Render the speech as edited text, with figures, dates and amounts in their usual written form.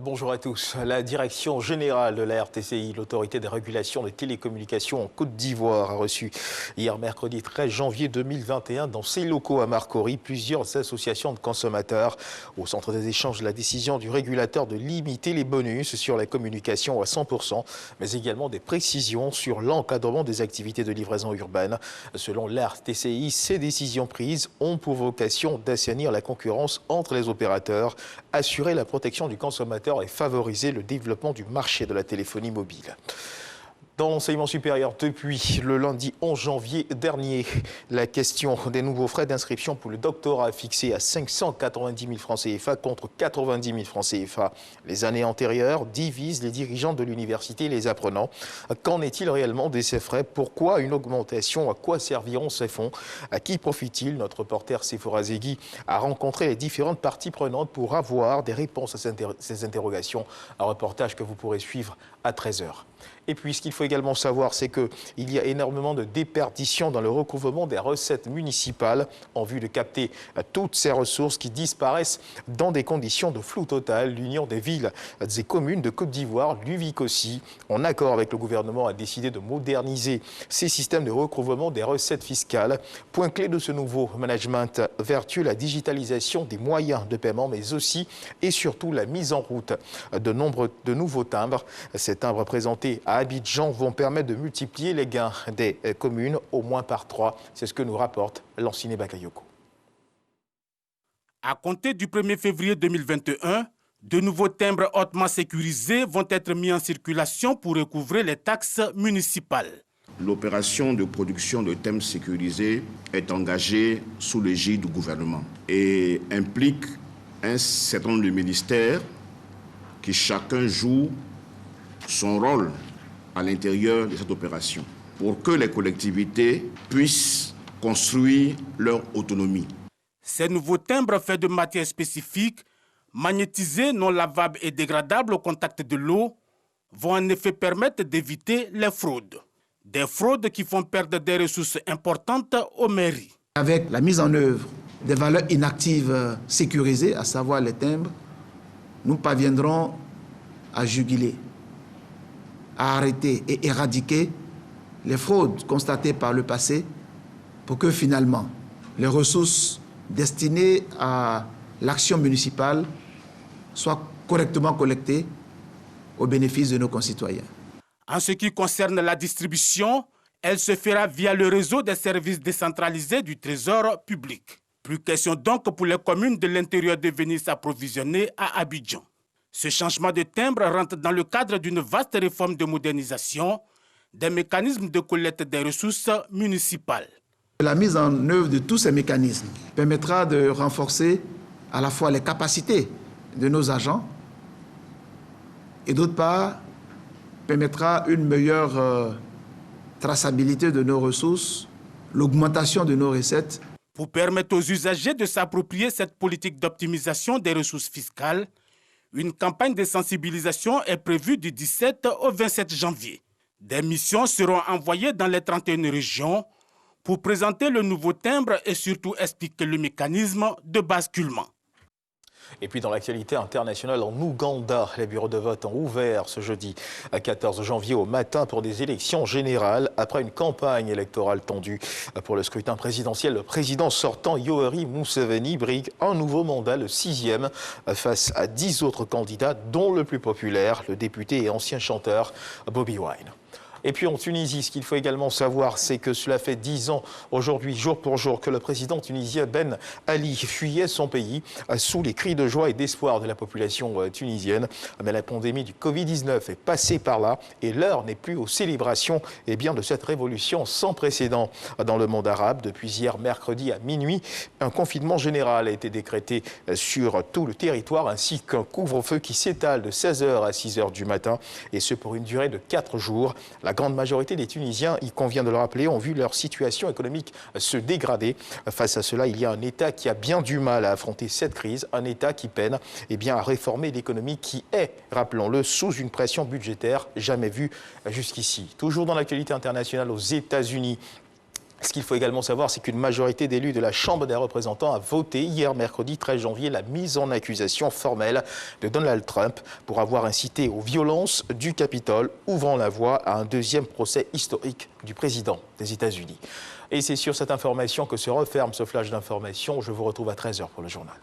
Bonjour à tous. La direction générale de la RTCI, l'autorité de régulation des télécommunications en Côte d'Ivoire, a reçu hier mercredi 13 janvier 2021 dans ses locaux à Marcory plusieurs associations de consommateurs. Au centre des échanges, la décision du régulateur de limiter les bonus sur la communication à 100%, mais également des précisions sur l'encadrement des activités de livraison urbaine. Selon la RTCI, ces décisions prises ont pour vocation d'assainir la concurrence entre les opérateurs, assurer la protection du consommateur et favoriser le développement du marché de la téléphonie mobile. Dans l'enseignement supérieur, depuis le lundi 11 janvier dernier, la question des nouveaux frais d'inscription pour le doctorat fixé à 590 000 francs CFA contre 90 000 francs CFA les années antérieures divise les dirigeants de l'université et les apprenants. Qu'en est-il réellement de ces frais? Pourquoi une augmentation? À quoi serviront ces fonds? À qui profitent-ils? Notre reporter Sephora Zegui a rencontré les différentes parties prenantes pour avoir des réponses à ces interrogations. Un reportage que vous pourrez suivre à 13 h. Et puis, ce qu'il faut également savoir, c'est qu'il y a énormément de déperditions dans le recouvrement des recettes municipales en vue de capter toutes ces ressources qui disparaissent dans des conditions de flou total. L'Union des villes et communes de Côte d'Ivoire, l'UVIC aussi, en accord avec le gouvernement, a décidé de moderniser ces systèmes de recouvrement des recettes fiscales. Point clé de ce nouveau management vertu, la digitalisation des moyens de paiement, mais aussi et surtout la mise en route de nouveaux timbres. Ces timbres présentés à Abidjan vont permettre de multiplier les gains des communes au moins par 3. C'est ce que nous rapporte Lanciné Bakayoko. À compter du 1er février 2021, de nouveaux timbres hautement sécurisés vont être mis en circulation pour recouvrer les taxes municipales. L'opération de production de timbres sécurisés est engagée sous l'égide du gouvernement et implique un certain nombre de ministères qui chacun joue son rôle à l'intérieur de cette opération pour que les collectivités puissent construire leur autonomie. Ces nouveaux timbres faits de matières spécifiques, magnétisés, non lavables et dégradables au contact de l'eau, vont en effet permettre d'éviter les fraudes. Des fraudes qui font perdre des ressources importantes aux mairies. Avec la mise en œuvre des valeurs inactives sécurisées, à savoir les timbres, nous parviendrons à juguler, à arrêter et éradiquer les fraudes constatées par le passé pour que finalement les ressources destinées à l'action municipale soient correctement collectées au bénéfice de nos concitoyens. En ce qui concerne la distribution, elle se fera via le réseau des services décentralisés du Trésor public. Plus question donc pour les communes de l'intérieur de venir s'approvisionner à Abidjan. Ce changement de timbre rentre dans le cadre d'une vaste réforme de modernisation des mécanismes de collecte des ressources municipales. La mise en œuvre de tous ces mécanismes permettra de renforcer à la fois les capacités de nos agents et d'autre part permettra une meilleure traçabilité de nos ressources, l'augmentation de nos recettes. Pour permettre aux usagers de s'approprier cette politique d'optimisation des ressources fiscales, une campagne de sensibilisation est prévue du 17 au 27 janvier. Des missions seront envoyées dans les 31 régions pour présenter le nouveau timbre et surtout expliquer le mécanisme de basculement. Et puis dans l'actualité internationale, en Ouganda, les bureaux de vote ont ouvert ce jeudi 14 janvier au matin pour des élections générales. Après une campagne électorale tendue pour le scrutin présidentiel, le président sortant Yoweri Museveni brigue un nouveau mandat, le 6e, face à 10 autres candidats, dont le plus populaire, le député et ancien chanteur Bobi Wine. Et puis en Tunisie, ce qu'il faut également savoir, c'est que cela fait 10 ans aujourd'hui, jour pour jour, que le président tunisien Ben Ali fuyait son pays sous les cris de joie et d'espoir de la population tunisienne. Mais la pandémie du Covid-19 est passée par là et l'heure n'est plus aux célébrations de cette révolution sans précédent dans le monde arabe. Depuis hier mercredi à minuit, un confinement général a été décrété sur tout le territoire ainsi qu'un couvre-feu qui s'étale de 16 h à 6 h du matin et ce pour une durée de 4 jours. La grande majorité des Tunisiens, il convient de le rappeler, ont vu leur situation économique se dégrader. Face à cela, il y a un État qui a bien du mal à affronter cette crise, un État qui peine à réformer l'économie qui est, rappelons-le, sous une pression budgétaire jamais vue jusqu'ici. Toujours dans l'actualité internationale, aux États-Unis, Ce qu'il faut également savoir, c'est qu'une majorité d'élus de la Chambre des représentants a voté hier mercredi 13 janvier la mise en accusation formelle de Donald Trump pour avoir incité aux violences du Capitole, ouvrant la voie à un deuxième procès historique du président des États-Unis. Et c'est sur cette information que se referme ce flash d'information. Je vous retrouve à 13h pour le journal.